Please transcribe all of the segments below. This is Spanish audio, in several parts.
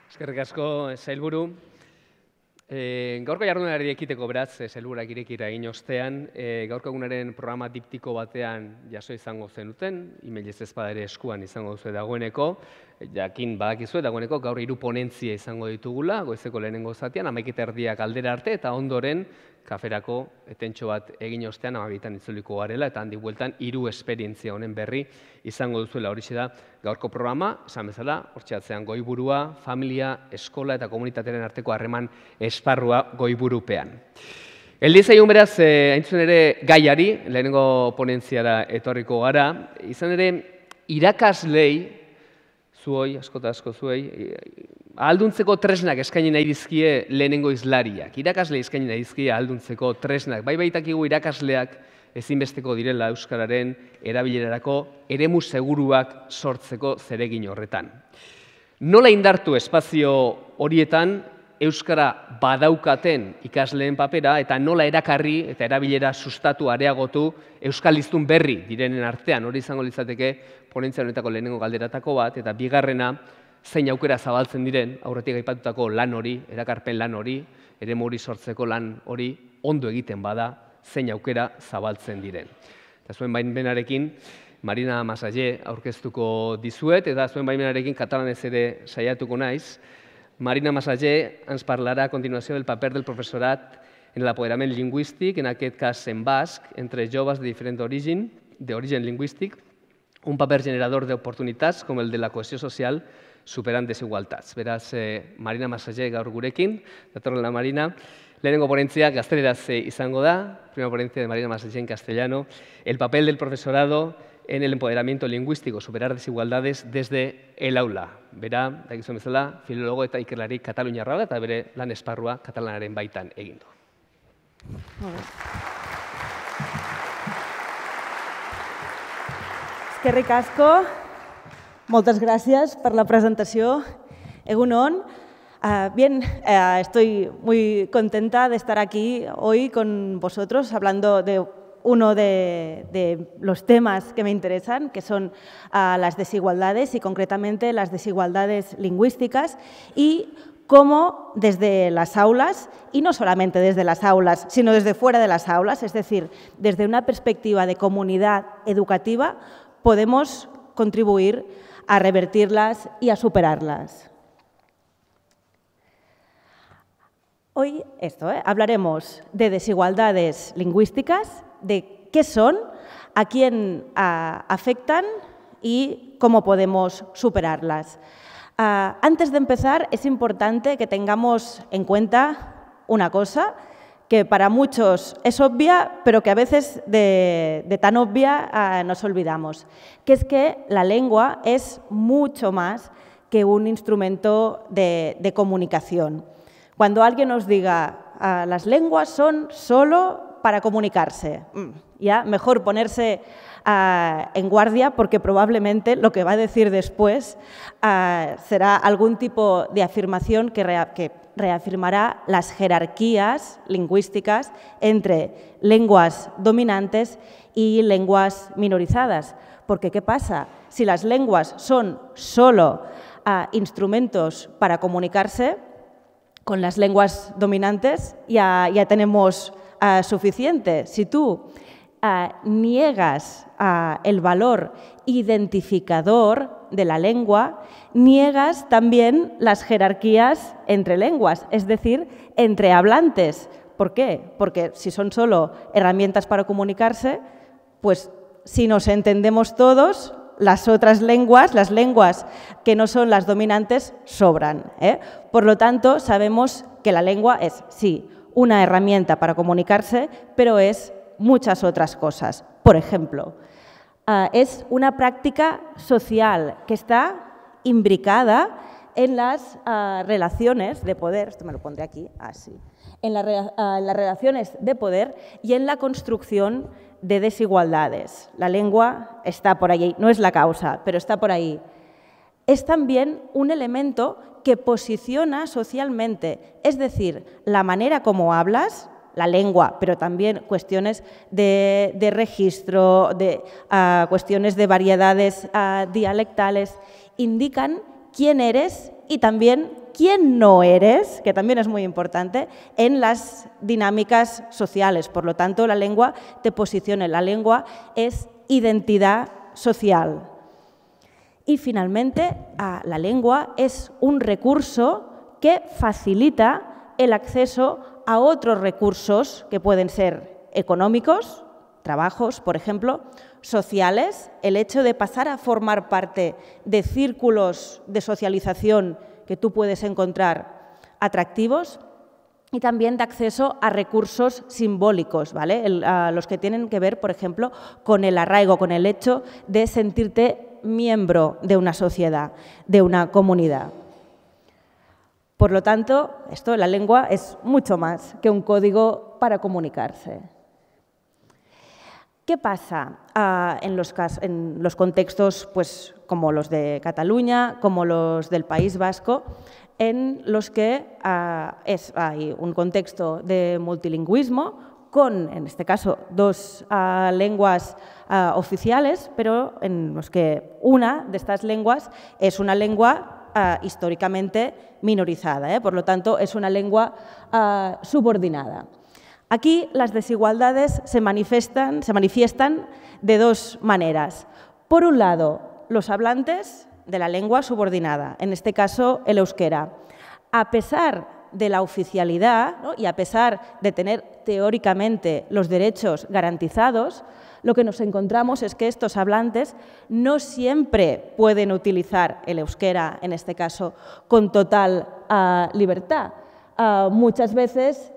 Eskerrik asko, sailburu. Gaurko jardunalari ekiteko beraz, sailburuak irekira egin ostean, gaurko egunaren programa diptiko batean jaso izango zenuten, emailez ez bada ere eskuan izango duzu dagoeneko, jakin badakizue dagoeneko gaur 3 ponentzia izango ditugula, goizeko lehenengo zatean, 11:30 aldera arte, eta ondoren kaferako etentxo bat egin ostean 12:00 itzuliko garela, eta handi bueltan 3 esperientzia honen berri izango duzuela. Horixe da gaurko programa, esan bezala, hortxe atzean goiburua, familia, eskola eta komunitatearen arteko harreman esparrua goiburupean. Heldi zaigun beraz, hain zuzen ere gaiari, lehenengo ponentziara etorriko gara, izan ere irakaslei, zuoi, asko eta asko zuei, ahalduntzeko tresnak eskaini nahi dizkie lehenengo hizlariak. Irakasle eskaini nahi dizkie ahalduntzeko tresnak. Bai baitakigu irakasleak ezinbesteko direla euskararen erabilerarako eremu seguruak sortzeko zeregin horretan. Nola indartu espazio horietan euskara badaukaten ikasleen papera eta nola erakarri eta erabilera sustatu areagotu euskal hiztun berri direnen artean. Hori izango litzateke ponentzia honetako lehenengo galderatako bat, eta bigarrena zein aukera zabaltzen diren, aurretik aipatutako lan hori, erakarpen lan hori, eremu hori sortzeko lan hori ondo egiten bada, zein aukera zabaltzen diren. Eta zuen baimenarekin Marina Masalle aurkeztuko dizuet, eta zuen baimenarekin katalanez ere saiatuko naiz. Marina Masalle ens parlarà a continuació del paper del professorat en l'apoderament lingüístic, en aquest cas en basc, entre joves de diferent origen lingüístic, un paper generador d'oportunitats com el de la cohesió social superant desigualtats. Beraz, Marina Masalle gaur gurekin, datorrela Marina. Lehenengo ponentzia gazteleraz izango da, primera ponencia de Marina Masalle en castellano, el papel del profesorado en el empoderamiento lingüístico, superar desigualdades desde el aula. Bera, dakizuen bezala, filologo eta ikerlari kataluniarra da, eta bere lan esparrua katalanaren baitan egin du. Eskerrik asko, moltes gràcies per la presentació. Egun on. Bien, estoy muy contenta de estar aquí hoy con vosotros hablando de uno de los temas que me interesan, que son las desigualdades y concretamente las desigualdades lingüísticas y cómo desde las aulas, y no solamente desde las aulas, sino desde fuera de las aulas, es decir, desde una perspectiva de comunidad educativa, podemos contribuir a revertirlas y a superarlas. Hoy hablaremos de desigualdades lingüísticas, de qué son, a quién afectan y cómo podemos superarlas. Antes de empezar, es importante que tengamos en cuenta una cosa que para muchos es obvia, pero que a veces de tan obvia nos olvidamos, que es que la lengua es mucho más que un instrumento de comunicación. Cuando alguien nos diga las lenguas son solo para comunicarse, ya mejor ponerse en guardia porque probablemente lo que va a decir después será algún tipo de afirmación que reafirmará las jerarquías lingüísticas entre lenguas dominantes y lenguas minorizadas. Porque ¿qué pasa? Si las lenguas son solo instrumentos para comunicarse, con las lenguas dominantes ya tenemos suficiente. Si tú niegas el valor identificador de la lengua, niegas también las jerarquías entre lenguas, es decir, entre hablantes. ¿Por qué? Porque si son solo herramientas para comunicarse, pues si nos entendemos todos, las otras lenguas, las lenguas que no son las dominantes, sobran. Por lo tanto, sabemos que la lengua es, sí, una herramienta para comunicarse, pero es muchas otras cosas. Por ejemplo, es una práctica social que está imbricada en las relaciones de poder, esto me lo pondré aquí, así, en las relaciones de poder y en la construcción de desigualdades. La lengua está por ahí, no es la causa, pero está por ahí. Es también un elemento que posiciona socialmente, es decir, la manera como hablas, la lengua, pero también cuestiones de registro, cuestiones de variedades dialectales, indican quién eres y también quién no eres, que también es muy importante, en las dinámicas sociales. Por lo tanto, la lengua te posiciona. La lengua es identidad social. Y finalmente, la lengua es un recurso que facilita el acceso a otros recursos que pueden ser económicos, trabajos, por ejemplo, sociales, el hecho de pasar a formar parte de círculos de socialización que tú puedes encontrar atractivos, y también de acceso a recursos simbólicos, ¿vale? Los que tienen que ver, por ejemplo, con el arraigo, con el hecho de sentirte miembro de una sociedad, de una comunidad. Por lo tanto, la lengua es mucho más que un código para comunicarse. ¿Qué pasa en los contextos pues, como los de Cataluña, como los del País Vasco, en los que hay un contexto de multilingüismo con, en este caso, dos lenguas oficiales, pero en los que una de estas lenguas es una lengua históricamente minorizada, por lo tanto, es una lengua subordinada. Aquí las desigualdades se manifiestan de dos maneras. Por un lado, los hablantes de la lengua subordinada, en este caso el euskera. A pesar de la oficialidad, ¿no?, y a pesar de tener teóricamente los derechos garantizados, lo que nos encontramos es que estos hablantes no siempre pueden utilizar el euskera, en este caso, con total libertad. Muchas veces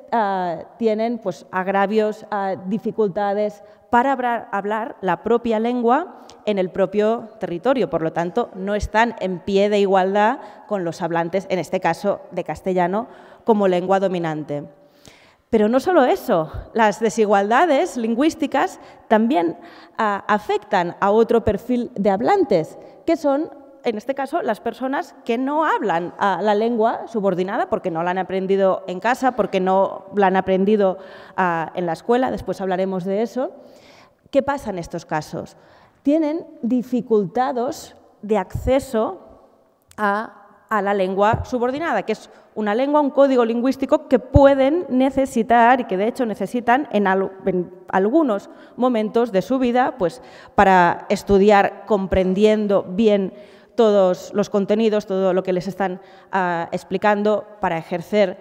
tienen pues, agravios, dificultades para hablar la propia lengua en el propio territorio. Por lo tanto, no están en pie de igualdad con los hablantes, en este caso de castellano, como lengua dominante. Pero no solo eso, las desigualdades lingüísticas también afectan a otro perfil de hablantes, que son, en este caso, las personas que no hablan la lengua subordinada porque no la han aprendido en casa, porque no la han aprendido en la escuela, después hablaremos de eso. ¿Qué pasa en estos casos? Tienen dificultades de acceso a la lengua subordinada, que es una lengua, un código lingüístico que pueden necesitar y que de hecho necesitan en algunos momentos de su vida pues, para estudiar comprendiendo bien todos los contenidos, todo lo que les están explicando, para ejercer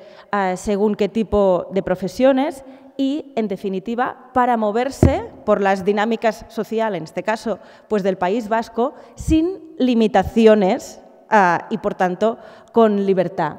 según qué tipo de profesiones y, en definitiva, para moverse por las dinámicas sociales, en este caso pues, del País Vasco, sin limitaciones y, por tanto, con libertad.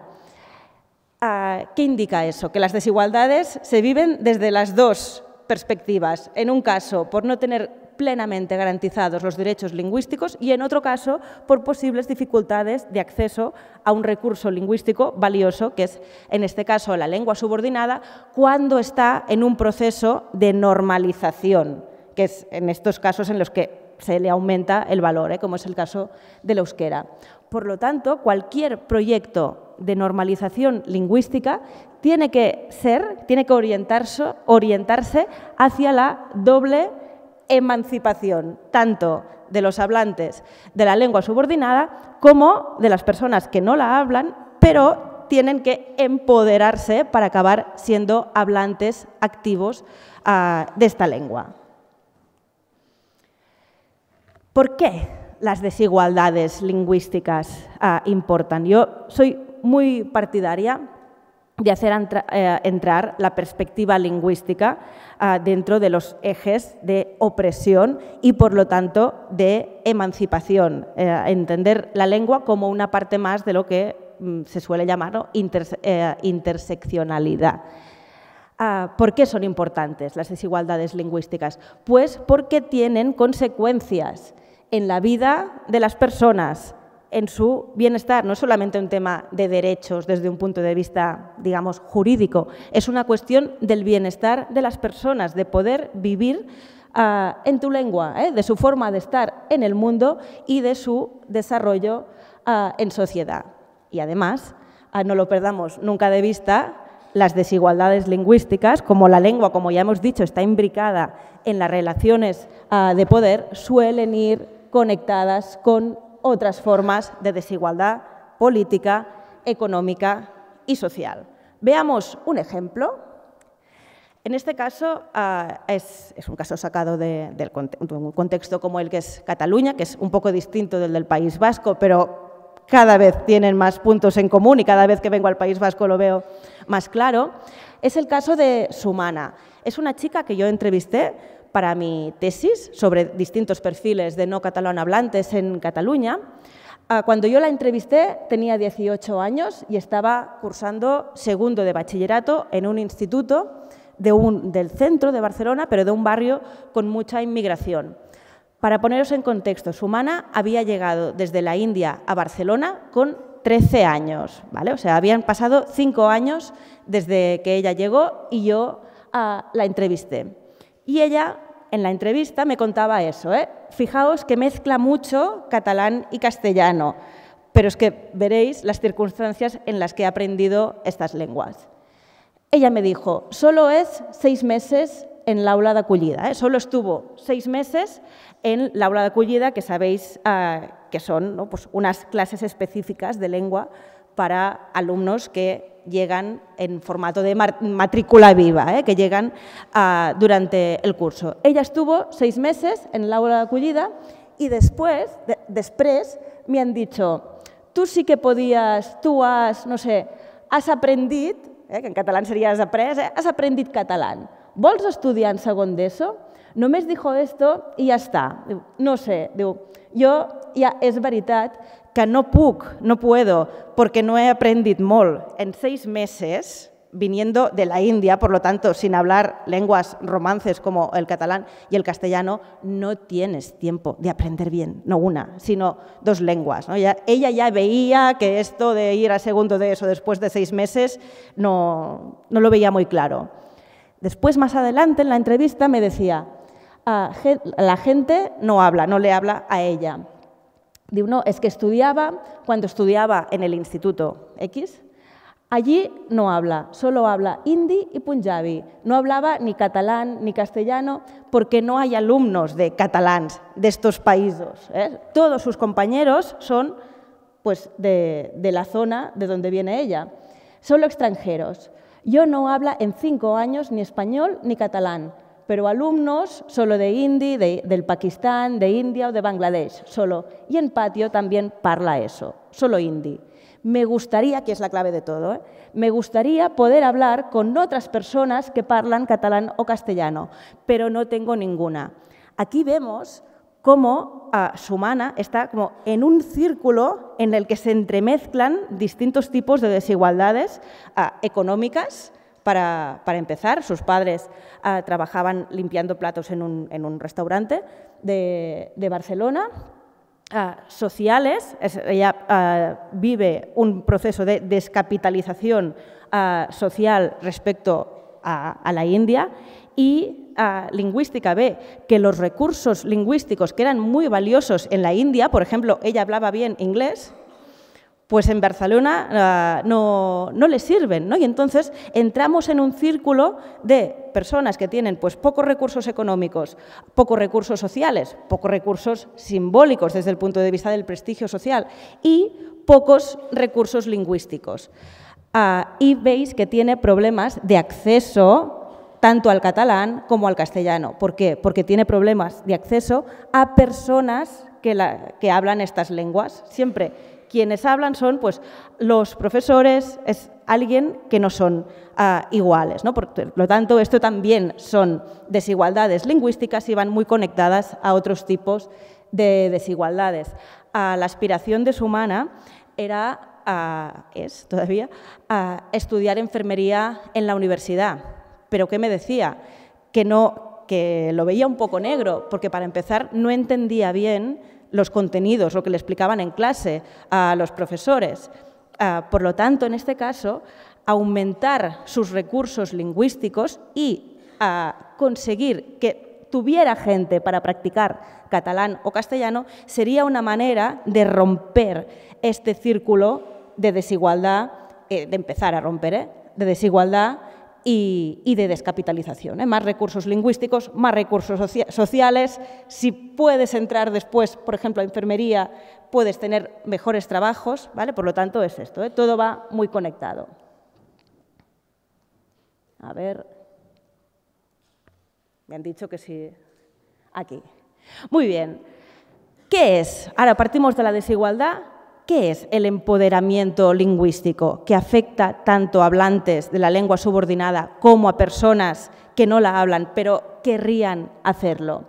¿Qué indica eso? Que las desigualdades se viven desde las dos perspectivas. En un caso, por no tener plenamente garantizados los derechos lingüísticos y, en otro caso, por posibles dificultades de acceso a un recurso lingüístico valioso, que es, en este caso, la lengua subordinada, cuando está en un proceso de normalización, que es en estos casos en los que se le aumenta el valor, como es el caso del euskera. Por lo tanto, cualquier proyecto de normalización lingüística tiene que orientarse hacia la doble emancipación, tanto de los hablantes de la lengua subordinada como de las personas que no la hablan, pero tienen que empoderarse para acabar siendo hablantes activos de esta lengua. ¿Por qué las desigualdades lingüísticas importan? Yo soy muy partidaria de hacer entrar la perspectiva lingüística dentro de los ejes de opresión y, por lo tanto, de emancipación. Entender la lengua como una parte más de lo que se suele llamar interseccionalidad. ¿Por qué son importantes las desigualdades lingüísticas? Pues porque tienen consecuencias en la vida de las personas, en su bienestar. No es solamente un tema de derechos desde un punto de vista, digamos, jurídico, es una cuestión del bienestar de las personas, de poder vivir en tu lengua, de su forma de estar en el mundo y de su desarrollo en sociedad. Y además, no lo perdamos nunca de vista, las desigualdades lingüísticas, como la lengua, como ya hemos dicho, está imbricada en las relaciones de poder, suelen ir conectadas con otras formas de desigualdad política, económica y social. Veamos un ejemplo. En este caso es un caso sacado de un contexto como el que es Cataluña, que es un poco distinto del País Vasco, pero cada vez tienen más puntos en común y cada vez que vengo al País Vasco lo veo más claro. Es el caso de Sumana. Es una chica que yo entrevisté para mi tesis sobre distintos perfiles de no catalán hablantes en Cataluña. Cuando yo la entrevisté tenía 18 años y estaba cursando segundo de bachillerato en un instituto del centro de Barcelona, pero de un barrio con mucha inmigración. Para poneros en contexto, Sumana había llegado desde la India a Barcelona con 13 años, ¿vale? O sea, habían pasado 5 años desde que ella llegó y yo la entrevisté. Y ella, en la entrevista, me contaba eso, ¿eh? Fijaos que mezcla mucho catalán y castellano, pero es que veréis las circunstancias en las que he aprendido estas lenguas. Ella me dijo, solo es 6 meses en l'aula d'acollida, ¿eh? Solo estuvo 6 meses en l'aula d'acollida, que sabéis que son, ¿no?, pues unas clases específicas de lengua para alumnos que llegan en formato de matrícula viva, que llegan durante el curso. Ella estuvo 6 meses en l'aula d'acollida y després me han dicho, tú sí que podías, tú has, no sé, has aprendit, que en catalán sería has après, has aprendit catalán. ¿Vols estudiar en segon d'ESO? Només dijo esto y ya está. Diu, no sé, diu, jo ja és veritat que no puedo, porque no he aprendido molt. En 6 meses, viniendo de la India, por lo tanto, sin hablar lenguas romances como el catalán y el castellano, no tienes tiempo de aprender bien, no una, sino 2 lenguas, ¿no? Ella ya veía que esto de ir a segundo de eso después de 6 meses no lo veía muy claro. Después, más adelante, en la entrevista, me decía, la gente no habla, no le habla a ella. Digo, no, es que cuando estudiaba en el Instituto X, allí no habla, solo habla hindi y punjabi. No hablaba ni catalán ni castellano porque no hay alumnos de catalans de estos países, ¿eh? Todos sus compañeros son pues, de la zona de donde viene ella. Solo extranjeros. Yo no habla en 5 años ni español ni catalán, pero alumnos solo de hindi, del Pakistán, de India o de Bangladesh, solo. Y en patio también parla eso, solo hindi. Me gustaría, que es la clave de todo, me gustaría poder hablar con otras personas que parlan catalán o castellano, pero no tengo ninguna. Aquí vemos cómo Sumana está como en un círculo en el que se entremezclan distintos tipos de desigualdades económicas. Para empezar, sus padres trabajaban limpiando platos en un restaurante de Barcelona. Sociales, ella vive un proceso de descapitalización social respecto a la India y lingüística ve que los recursos lingüísticos que eran muy valiosos en la India, por ejemplo, ella hablaba bien inglés, pues en Barcelona no le sirven, ¿no? Y entonces entramos en un círculo de personas que tienen pues, pocos recursos económicos, pocos recursos sociales, pocos recursos simbólicos desde el punto de vista del prestigio social y pocos recursos lingüísticos. Y veis que tiene problemas de acceso tanto al catalán como al castellano. ¿Por qué? Porque tiene problemas de acceso a personas que hablan estas lenguas. Siempre quienes hablan son pues, los profesores, es alguien que no son iguales, ¿no? Por lo tanto, esto también son desigualdades lingüísticas y van muy conectadas a otros tipos de desigualdades. La aspiración de Sumana es todavía estudiar enfermería en la universidad. Pero ¿qué me decía? Que lo veía un poco negro, porque para empezar no entendía bien los contenidos, lo que le explicaban en clase a los profesores. Por lo tanto, en este caso, aumentar sus recursos lingüísticos y conseguir que tuviera gente para practicar catalán o castellano sería una manera de romper este círculo de desigualdad, de empezar a romper, de desigualdad y de descapitalización. Más recursos lingüísticos, más recursos sociales. Si puedes entrar después, por ejemplo, a enfermería, puedes tener mejores trabajos, ¿vale? Por lo tanto, es esto, todo va muy conectado. A ver, me han dicho que sí, aquí. Muy bien. ¿Qué es? Ahora partimos de la desigualdad. ¿Qué es el empoderamiento lingüístico que afecta tanto a hablantes de la lengua subordinada como a personas que no la hablan, pero querrían hacerlo?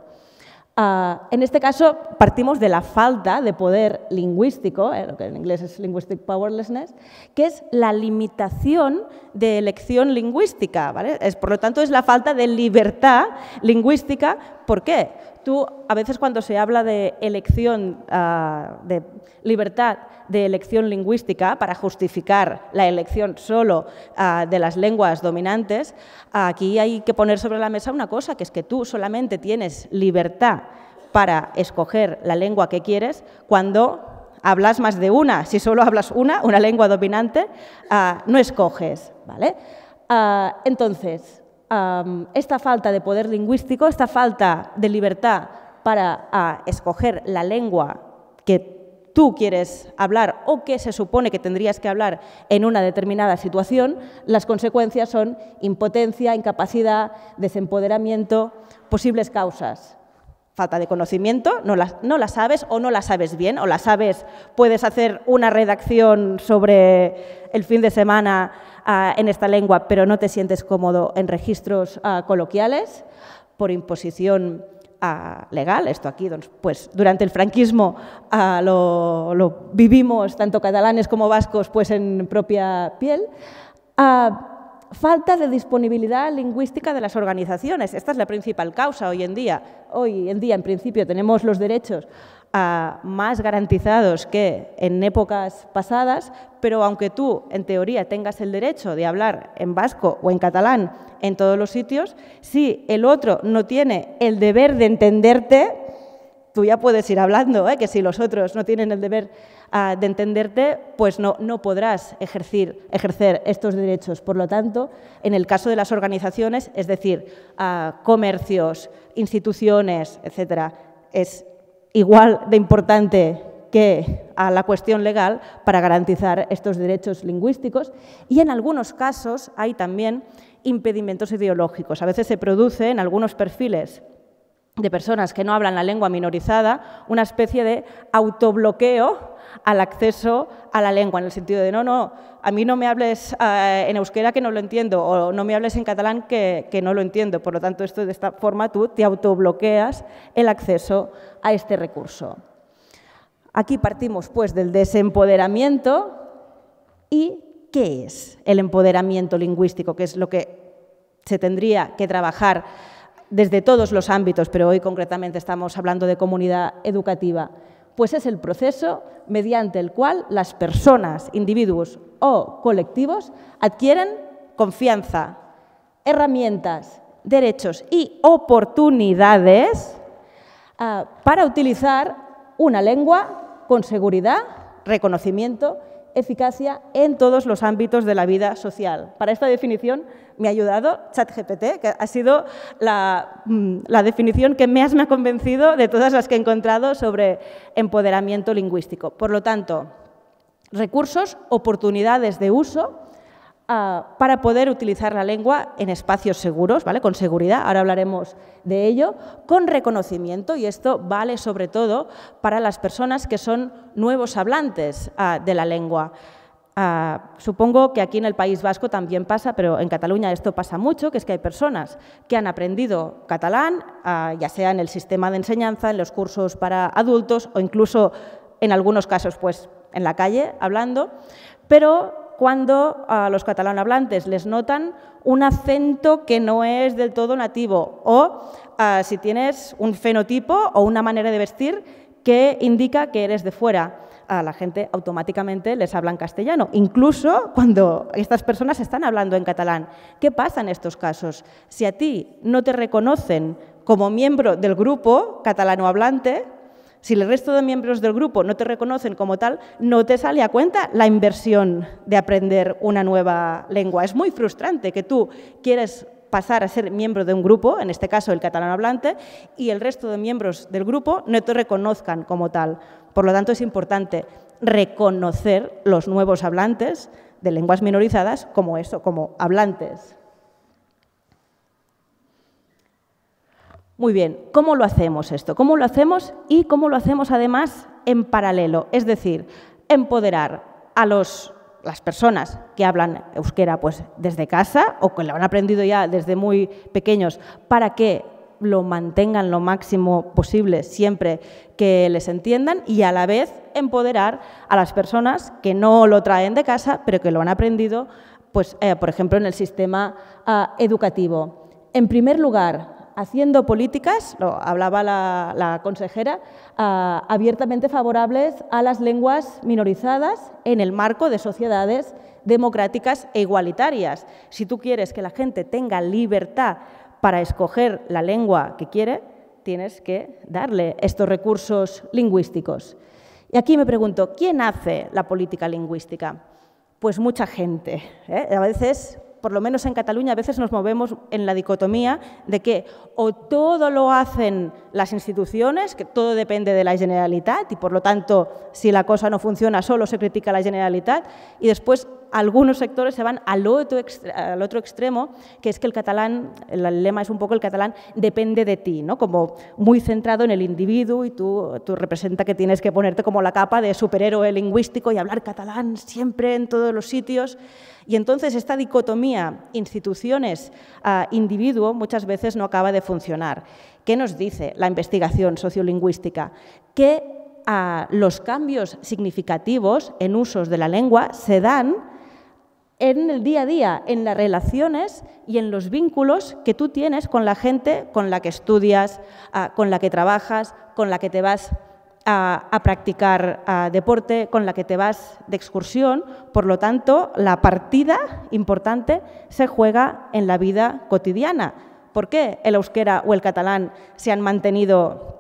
En este caso, partimos de la falta de poder lingüístico, lo que en inglés es linguistic powerlessness, que es la limitación de elección lingüística, ¿vale? Por lo tanto, es la falta de libertad lingüística. ¿Por qué? Tú, a veces cuando se habla de elección, de libertad de elección lingüística para justificar la elección solo de las lenguas dominantes, aquí hay que poner sobre la mesa una cosa, que es que tú solamente tienes libertad para escoger la lengua que quieres cuando hablas más de una. Si solo hablas una lengua dominante, no escoges, ¿vale? Entonces, esta falta de poder lingüístico, esta falta de libertad para escoger la lengua que tú quieres hablar o que se supone que tendrías que hablar en una determinada situación, las consecuencias son impotencia, incapacidad, desempoderamiento, posibles causas. Falta de conocimiento, no la sabes o no la sabes bien, o la sabes, puedes hacer una redacción sobre el fin de semana en esta lengua, pero no te sientes cómodo en registros coloquiales, por imposición legal. Esto aquí, pues, durante el franquismo lo vivimos, tanto catalanes como vascos, pues, en propia piel. Falta de disponibilidad lingüística de las organizaciones. Esta es la principal causa hoy en día. Hoy en día, en principio, tenemos los derechos más garantizados que en épocas pasadas, pero aunque tú, en teoría, tengas el derecho de hablar en vasco o en catalán en todos los sitios, si el otro no tiene el deber de entenderte, tú ya puedes ir hablando, que si los otros no tienen el deber de entenderte, pues no podrás ejercer estos derechos. Por lo tanto, en el caso de las organizaciones, es decir, comercios, instituciones, etcétera, es igual de importante que a la cuestión legal para garantizar estos derechos lingüísticos, y en algunos casos hay también impedimentos ideológicos. A veces se produce en algunos perfiles de personas que no hablan la lengua minorizada una especie de autobloqueo al acceso a la lengua, en el sentido de no, a mí no me hables en euskera que no lo entiendo, o no me hables en catalán que no lo entiendo. Por lo tanto, de esta forma tú te autobloqueas el acceso a este recurso. Aquí partimos, pues, del desempoderamiento. ¿Y qué es el empoderamiento lingüístico? Que es lo que se tendría que trabajar desde todos los ámbitos, pero hoy concretamente estamos hablando de comunidad educativa. Pues es el proceso mediante el cual las personas, individuos o colectivos adquieren confianza, herramientas, derechos y oportunidades para utilizar una lengua con seguridad, reconocimiento, eficacia en todos los ámbitos de la vida social. Para esta definición me ha ayudado ChatGPT, que ha sido la definición que más me ha convencido de todas las que he encontrado sobre empoderamiento lingüístico. Por lo tanto, recursos, oportunidades de uso para poder utilizar la lengua en espacios seguros, ¿vale? Con seguridad, ahora hablaremos de ello, con reconocimiento, y esto vale sobre todo para las personas que son nuevos hablantes de la lengua. Supongo que aquí en el País Vasco también pasa, pero en Cataluña esto pasa mucho, que es que hay personas que han aprendido catalán, ya sea en el sistema de enseñanza, en los cursos para adultos o incluso en algunos casos pues en la calle hablando, pero cuando a los catalanohablantes les notan un acento que no es del todo nativo, o si tienes un fenotipo o una manera de vestir que indica que eres de fuera, a la gente automáticamente les habla en castellano, incluso cuando estas personas están hablando en catalán. ¿Qué pasa en estos casos? Si a ti no te reconocen como miembro del grupo catalanohablante, Si el resto de miembros del grupo no te reconocen como tal, no te sale a cuenta la inversión de aprender una nueva lengua. Es muy frustrante que tú quieres pasar a ser miembro de un grupo, en este caso el catalán hablante, y el resto de miembros del grupo no te reconozcan como tal. Por lo tanto, es importante reconocer los nuevos hablantes de lenguas minorizadas como eso, como hablantes. Muy bien, ¿cómo lo hacemos esto? ¿Cómo lo hacemos y cómo lo hacemos además en paralelo? Es decir, empoderar a las personas que hablan euskera pues, desde casa o que lo han aprendido ya desde muy pequeños para que lo mantengan lo máximo posible siempre que les entiendan y a la vez empoderar a las personas que no lo traen de casa pero que lo han aprendido, pues, por ejemplo, en el sistema educativo. En primer lugar, haciendo políticas, lo hablaba la consejera, abiertamente favorables a las lenguas minorizadas en el marco de sociedades democráticas e igualitarias. Si tú quieres que la gente tenga libertad para escoger la lengua que quiere, tienes que darle estos recursos lingüísticos. Y aquí me pregunto, ¿quién hace la política lingüística? Pues mucha gente, ¿eh? A veces, por lo menos en Cataluña, a veces nos movemos en la dicotomía de que o todo lo hacen las instituciones, que todo depende de la Generalitat y, por lo tanto, si la cosa no funciona, solo se critica a la Generalitat, y después algunos sectores se van al otro extremo, que es que el catalán, el lema es un poco el catalán depende de ti, ¿no? Como muy centrado en el individuo y tú representa que tienes que ponerte como la capa de superhéroe lingüístico y hablar catalán siempre en todos los sitios. Y entonces esta dicotomía instituciones-individuo muchas veces no acaba de funcionar. ¿Qué nos dice la investigación sociolingüística? Que los cambios significativos en usos de la lengua se dan en el día a día, en las relaciones y en los vínculos que tú tienes con la gente con la que estudias, con la que trabajas, con la que te vas a practicar deporte, con la que te vas de excursión. Por lo tanto, la partida importante se juega en la vida cotidiana. ¿Por qué el euskera o el catalán se han mantenido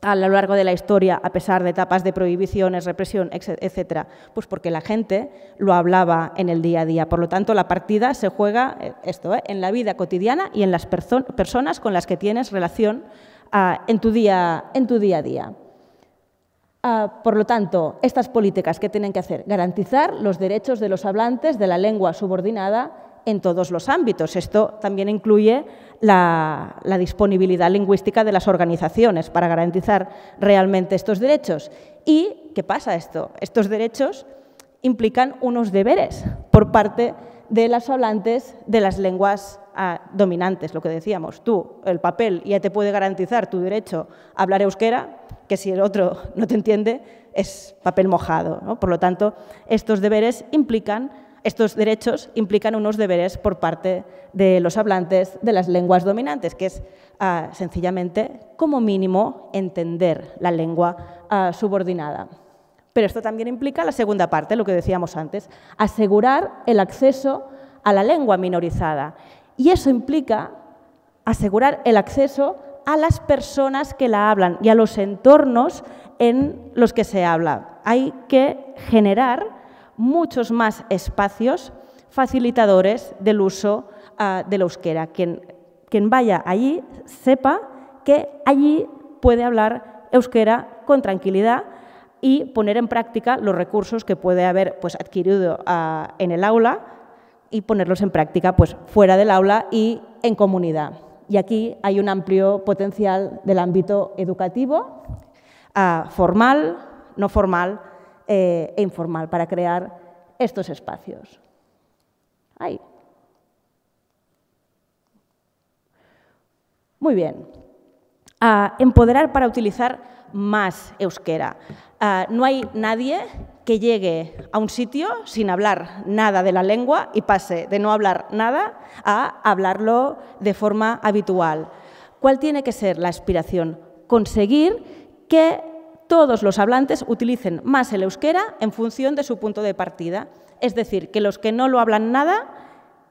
a lo largo de la historia a pesar de etapas de prohibiciones, represión, etcétera? Pues porque la gente lo hablaba en el día a día. Por lo tanto, la partida se juega en la vida cotidiana y en las personas con las que tienes relación en tu día a día. Por lo tanto, estas políticas, ¿qué tienen que hacer? Garantizar los derechos de los hablantes de la lengua subordinada en todos los ámbitos. Esto también incluye la disponibilidad lingüística de las organizaciones para garantizar realmente estos derechos. ¿Y qué pasa esto? Estos derechos implican unos deberes por parte de los hablantes de las lenguas dominantes, lo que decíamos. Tú, el papel ya te puede garantizar tu derecho a hablar euskera, que si el otro no te entiende es papel mojado, ¿no? Por lo tanto, estos derechos implican unos deberes por parte de los hablantes de las lenguas dominantes, que es sencillamente, como mínimo, entender la lengua subordinada. Pero esto también implica la segunda parte, lo que decíamos antes, asegurar el acceso a la lengua minorizada. Y eso implica asegurar el acceso a las personas que la hablan y a los entornos en los que se habla. Hay que generar muchos más espacios facilitadores del uso del euskera. Quien vaya allí sepa que allí puede hablar euskera con tranquilidad y poner en práctica los recursos que puede haber adquirido en el aula y ponerlos en práctica fuera del aula y en comunidad. Y aquí hay un amplio potencial del ámbito educativo, formal, no formal e informal, para crear estos espacios. Ahí. Muy bien. Empoderar para utilizar más euskera. No hay nadie que llegue a un sitio sin hablar nada de la lengua y pase de no hablar nada a hablarlo de forma habitual. ¿Cuál tiene que ser la aspiración? Conseguir que todos los hablantes utilicen más el euskera en función de su punto de partida. Es decir, que los que no lo hablan nada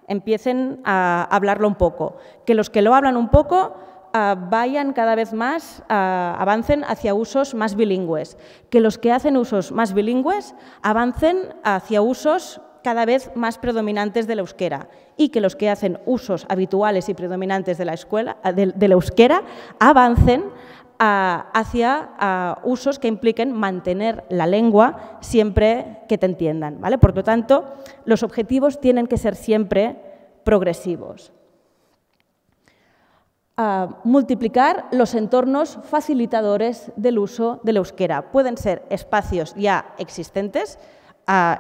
empiecen a hablarlo un poco, que los que lo hablan un poco vayan cada vez más, avancen hacia usos más bilingües, que los que hacen usos más bilingües avancen hacia usos cada vez más predominantes del euskera y que los que hacen usos habituales y predominantes del euskera avancen hacia usos que impliquen mantener la lengua siempre que te entiendan, ¿vale? Por lo tanto, los objetivos tienen que ser siempre progresivos. Multiplicar los entornos facilitadores del uso del euskera. Pueden ser espacios ya existentes,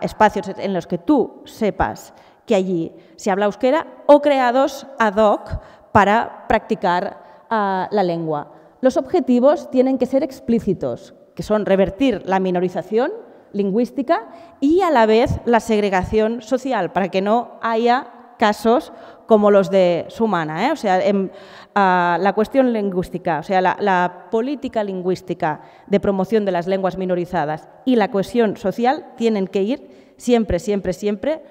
espacios en los que tú sepas que allí se habla euskera, o creados ad hoc para practicar la lengua. Los objetivos tienen que ser explícitos, que son revertir la minorización lingüística y a la vez la segregación social, para que no haya casos como los de Sumana, O sea, la cuestión lingüística, o sea, la política lingüística de promoción de las lenguas minorizadas y la cohesión social tienen que ir siempre, siempre, siempre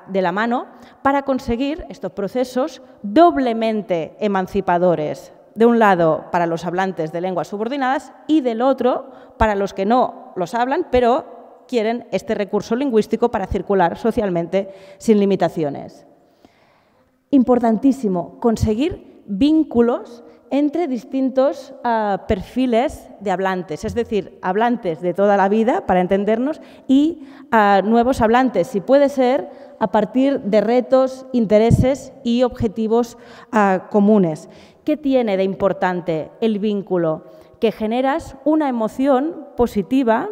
de la mano para conseguir estos procesos doblemente emancipadores. De un lado, para los hablantes de lenguas subordinadas y del otro, para los que no los hablan, pero quieren este recurso lingüístico para circular socialmente sin limitaciones. Importantísimo, conseguir vínculos entre distintos perfiles de hablantes, es decir, hablantes de toda la vida, para entendernos, y nuevos hablantes, si puede ser, a partir de retos, intereses y objetivos comunes. ¿Qué tiene de importante el vínculo? Que generas una emoción positiva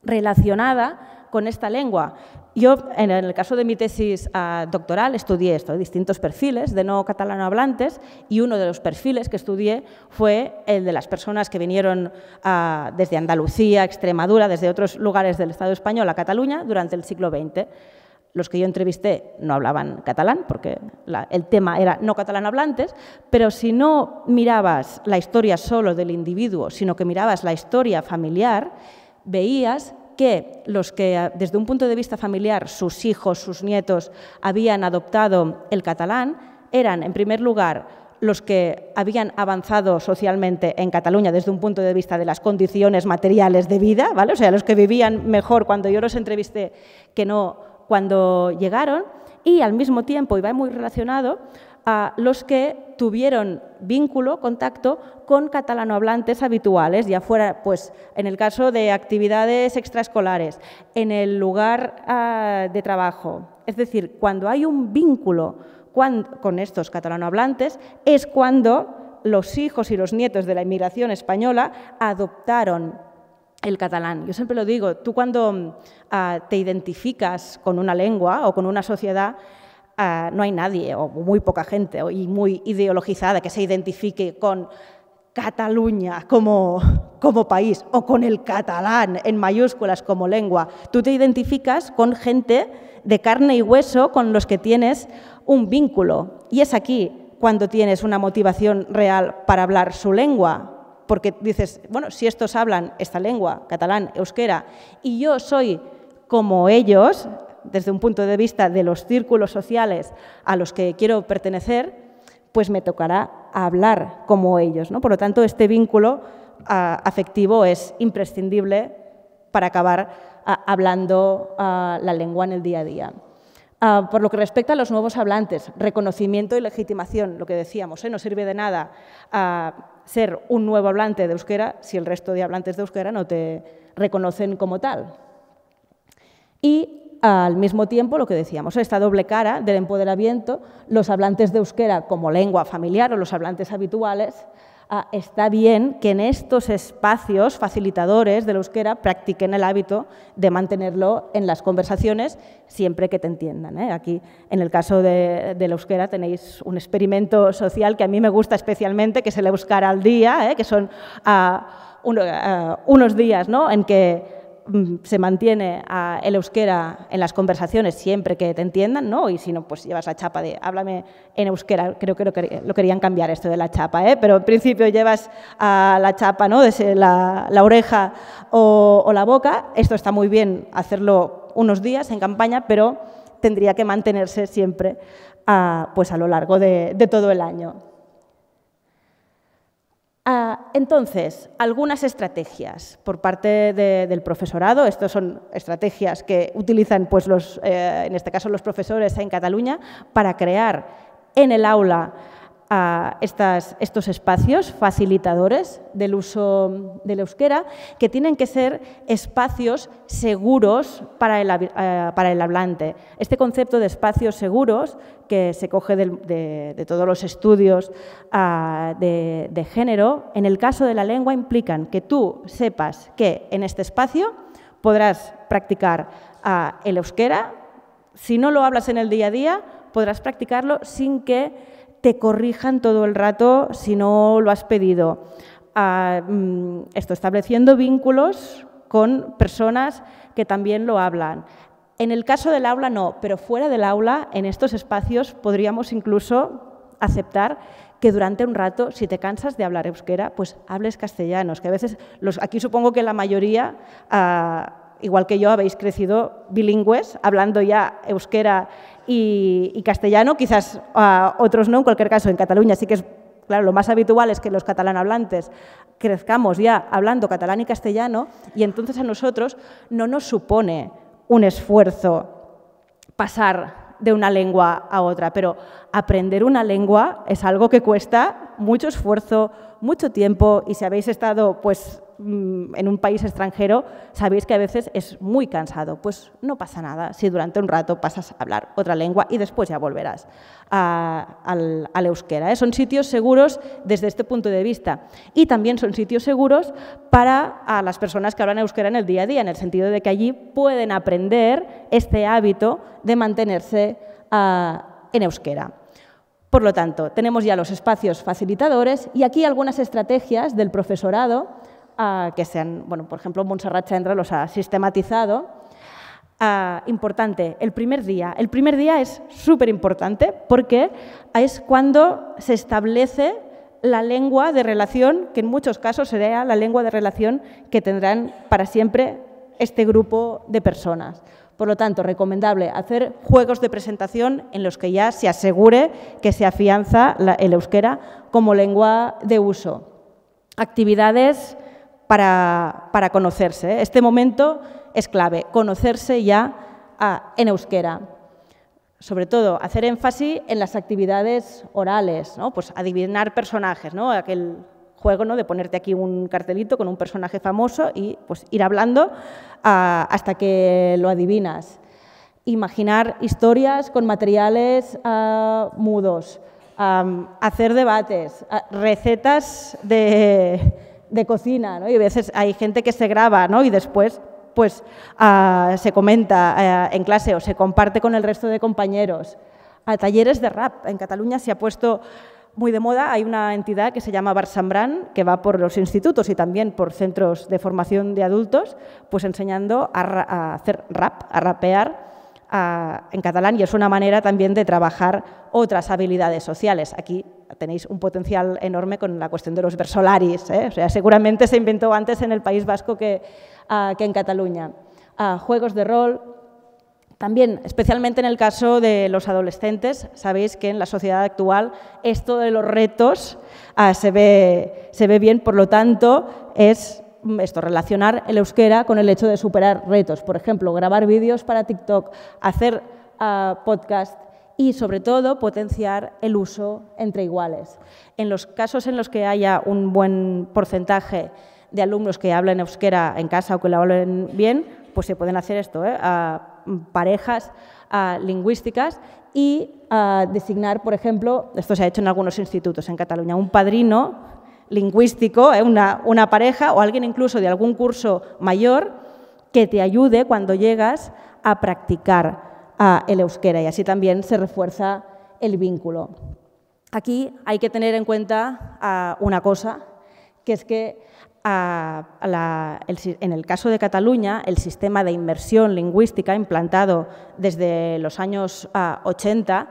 relacionada con esta lengua. Yo, en el caso de mi tesis doctoral, estudié esto, distintos perfiles de no catalanohablantes, y uno de los perfiles que estudié fue el de las personas que vinieron desde Andalucía, Extremadura, desde otros lugares del Estado español a Cataluña durante el siglo XX. Los que yo entrevisté no hablaban catalán, porque el tema era no catalanohablantes, pero si no mirabas la historia solo del individuo, sino que mirabas la historia familiar, veías que los que desde un punto de vista familiar, sus hijos, sus nietos, habían adoptado el catalán, eran, en primer lugar, los que habían avanzado socialmente en Cataluña desde un punto de vista de las condiciones materiales de vida, ¿vale? O sea, los que vivían mejor cuando yo los entrevisté que no cuando llegaron, y al mismo tiempo, y va muy relacionado, a los que tuvieron vínculo, contacto con catalanohablantes habituales, ya fuera, pues, en el caso de actividades extraescolares, en el lugar de trabajo. Es decir, cuando hay un vínculo con estos catalanohablantes, es cuando los hijos y los nietos de la inmigración española adoptaron el catalán. Yo siempre lo digo, tú cuando te identificas con una lengua o con una sociedad, no hay nadie o muy poca gente y muy ideologizada que se identifique con Cataluña como país o con el catalán en mayúsculas como lengua. Tú te identificas con gente de carne y hueso con los que tienes un vínculo, y es aquí cuando tienes una motivación real para hablar su lengua. Porque dices, bueno, si estos hablan esta lengua, catalán, euskera, y yo soy como ellos, desde un punto de vista de los círculos sociales a los que quiero pertenecer, pues me tocará hablar como ellos, ¿no? Por lo tanto, este vínculo afectivo es imprescindible para acabar hablando la lengua en el día a día. Por lo que respecta a los nuevos hablantes, reconocimiento y legitimación, lo que decíamos, no sirve de nada ser un nuevo hablante de euskera si el resto de hablantes de euskera no te reconocen como tal. Y al mismo tiempo, lo que decíamos, esta doble cara del empoderamiento, los hablantes de euskera como lengua familiar o los hablantes habituales, está bien que en estos espacios facilitadores del euskera practiquen el hábito de mantenerlo en las conversaciones siempre que te entiendan. Aquí, en el caso del euskera, tenéis un experimento social que a mí me gusta especialmente, que es el Euskara al día, que son unos días, ¿no?, en que se mantiene el euskera en las conversaciones siempre que te entiendan, ¿no? Y si no, pues llevas la chapa de háblame en euskera. Creo que lo querían cambiar esto de la chapa, pero en principio llevas la chapa, ¿no?, desde la oreja o la boca. Esto está muy bien hacerlo unos días en campaña, pero tendría que mantenerse siempre pues a lo largo de todo el año. Entonces, algunas estrategias por parte del profesorado. Estas son estrategias que utilizan, pues, en este caso, los profesores en Cataluña para crear en el aula estos espacios facilitadores del uso del euskera, que tienen que ser espacios seguros para el hablante. Este concepto de espacios seguros, que se coge de todos los estudios de género, en el caso de la lengua implican que tú sepas que en este espacio podrás practicar el euskera. Si no lo hablas en el día a día, podrás practicarlo sin que te corrijan todo el rato si no lo has pedido. Estableciendo vínculos con personas que también lo hablan. En el caso del aula no, pero fuera del aula, en estos espacios, podríamos incluso aceptar que durante un rato, si te cansas de hablar euskera, pues hables castellano. Que a veces, aquí supongo que la mayoría, igual que yo, habéis crecido bilingües, hablando ya euskera y castellano, quizás otros no. En cualquier caso, en Cataluña sí que es, claro, lo más habitual es que los catalanohablantes crezcamos ya hablando catalán y castellano, y entonces a nosotros no nos supone un esfuerzo pasar de una lengua a otra, pero aprender una lengua es algo que cuesta mucho esfuerzo, mucho tiempo, y si habéis estado, pues, en un país extranjero, sabéis que a veces es muy cansado. Pues no pasa nada si durante un rato pasas a hablar otra lengua y después ya volverás al euskera. Son sitios seguros desde este punto de vista, y también son sitios seguros para las personas que hablan euskera en el día a día, en el sentido de que allí pueden aprender este hábito de mantenerse en euskera. Por lo tanto, tenemos ya los espacios facilitadores y aquí algunas estrategias del profesorado que por ejemplo, Montserrat Cendra los ha sistematizado. Importante, el primer día. El primer día es súper importante porque es cuando se establece la lengua de relación, que en muchos casos será la lengua de relación que tendrán para siempre este grupo de personas. Por lo tanto, recomendable hacer juegos de presentación en los que ya se asegure que se afianza el euskera como lengua de uso. Actividades para conocerse. Este momento es clave, conocerse ya en euskera. Sobre todo, hacer énfasis en las actividades orales, ¿no? Pues adivinar personajes, ¿no? Aquel juego, ¿no?, de ponerte aquí un cartelito con un personaje famoso y, pues, ir hablando hasta que lo adivinas. Imaginar historias con materiales mudos, hacer debates, recetas de cocina, ¿no? Y a veces hay gente que se graba, ¿no?, y después, pues, se comenta en clase o se comparte con el resto de compañeros. Talleres de rap. En Cataluña se ha puesto muy de moda. Hay una entidad que se llama Barsambran, que va por los institutos y también por centros de formación de adultos, pues enseñando a hacer rap, a rapear en catalán, y es una manera también de trabajar otras habilidades sociales. Aquí tenéis un potencial enorme con la cuestión de los versolaris, ¿eh? O sea, seguramente se inventó antes en el País Vasco que en Cataluña. Juegos de rol. También, especialmente en el caso de los adolescentes, sabéis que en la sociedad actual esto de los retos se ve bien, por lo tanto, es relacionar el euskera con el hecho de superar retos. Por ejemplo, grabar vídeos para TikTok, hacer podcast y, sobre todo, potenciar el uso entre iguales. En los casos en los que haya un buen porcentaje de alumnos que hablen euskera en casa o que lo hablen bien, pues se pueden hacer esto, parejas lingüísticas y designar, por ejemplo, esto se ha hecho en algunos institutos en Cataluña, un padrino lingüístico, una pareja o alguien incluso de algún curso mayor que te ayude cuando llegas a practicar el euskera, y así también se refuerza el vínculo. Aquí hay que tener en cuenta una cosa, que es que en el caso de Cataluña, el sistema de inmersión lingüística implantado desde los años 80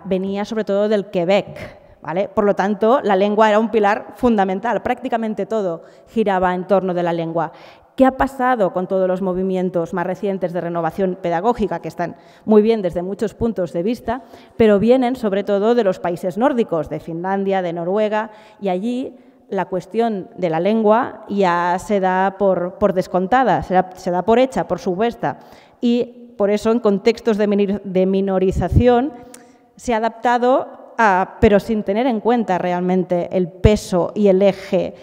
venía sobre todo del Quebec, ¿vale? Por lo tanto, la lengua era un pilar fundamental, prácticamente todo giraba en torno de la lengua. ¿Qué ha pasado con todos los movimientos más recientes de renovación pedagógica, que están muy bien desde muchos puntos de vista, pero vienen sobre todo de los países nórdicos, de Finlandia, de Noruega, y allí la cuestión de la lengua ya se da por descontada, se da por hecha, por supuesta. Y por eso, en contextos de minorización, se ha adaptado, pero sin tener en cuenta realmente el peso y el eje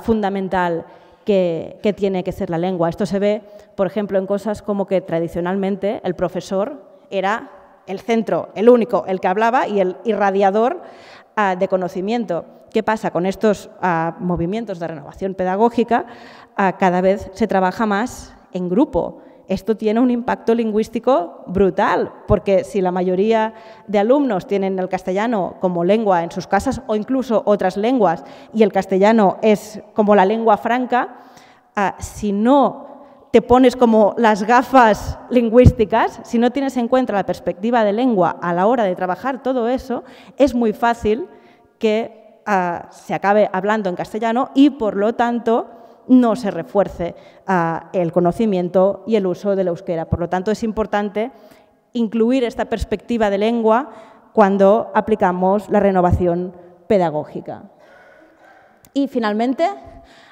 fundamental que tiene que ser la lengua. Esto se ve, por ejemplo, en cosas como que tradicionalmente el profesor era el centro, el único, el que hablaba y el irradiador de conocimiento. ¿Qué pasa? Con estos movimientos de renovación pedagógica, cada vez se trabaja más en grupo. Esto tiene un impacto lingüístico brutal, porque si la mayoría de alumnos tienen el castellano como lengua en sus casas o incluso otras lenguas y el castellano es como la lengua franca, si no te pones como las gafas lingüísticas, si no tienes en cuenta la perspectiva de lengua a la hora de trabajar todo eso, es muy fácil que se acabe hablando en castellano y, por lo tanto, no se refuerce el conocimiento y el uso del euskera. Por lo tanto, es importante incluir esta perspectiva de lengua cuando aplicamos la renovación pedagógica. Y, finalmente,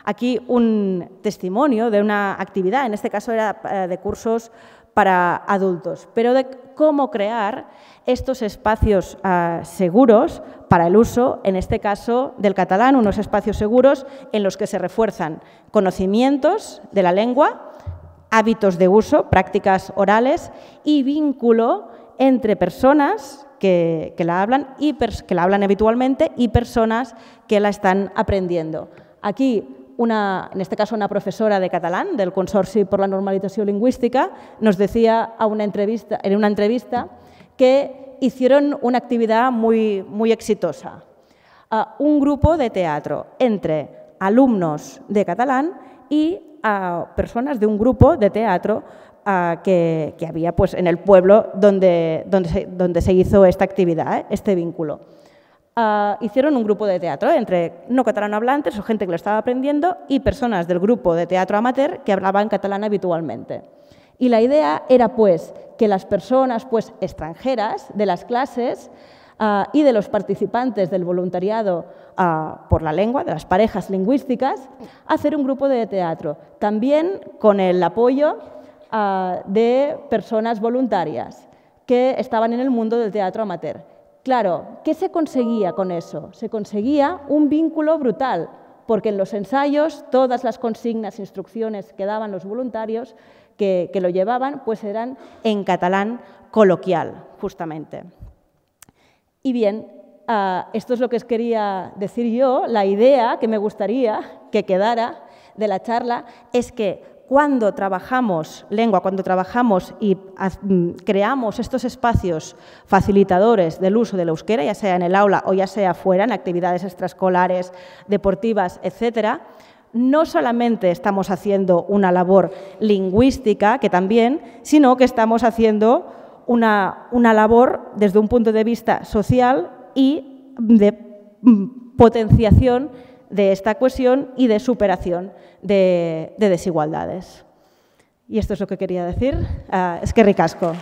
aquí un testimonio de una actividad, en este caso era de cursos para adultos, pero de cómo crear estos espacios seguros para el uso, en este caso del catalán, unos espacios seguros en los que se refuerzan conocimientos de la lengua, hábitos de uso, prácticas orales y vínculo entre personas que la hablan habitualmente y personas que la están aprendiendo. Aquí, en este caso una profesora de catalán del Consorci por la Normalització Lingüística, nos decía en una entrevista que hicieron una actividad muy exitosa. Un grupo de teatro entre alumnos de catalán y personas de un grupo de teatro que había pues, en el pueblo donde se hizo esta actividad, este vínculo. Hicieron un grupo de teatro entre no catalanohablantes o gente que lo estaba aprendiendo y personas del grupo de teatro amateur que hablaban catalán habitualmente. Y la idea era pues, que las personas pues, extranjeras de las clases y de los participantes del voluntariado por la lengua, de las parejas lingüísticas, hacer un grupo de teatro, también con el apoyo de personas voluntarias que estaban en el mundo del teatro amateur. Claro, ¿qué se conseguía con eso? Se conseguía un vínculo brutal, porque en los ensayos todas las consignas, instrucciones que daban los voluntarios que lo llevaban, pues eran en catalán coloquial, justamente. Y bien, esto es lo que os quería decir yo. La idea que me gustaría que quedara de la charla es que cuando trabajamos lengua, cuando trabajamos y creamos estos espacios facilitadores del uso del euskera, ya sea en el aula o ya sea fuera, en actividades extraescolares, deportivas, etcétera, no solamente estamos haciendo una labor lingüística, que también, sino que estamos haciendo una labor desde un punto de vista social y de potenciación de esta cohesión y de superación de desigualdades. Y esto es lo que quería decir. Eskerrik asko.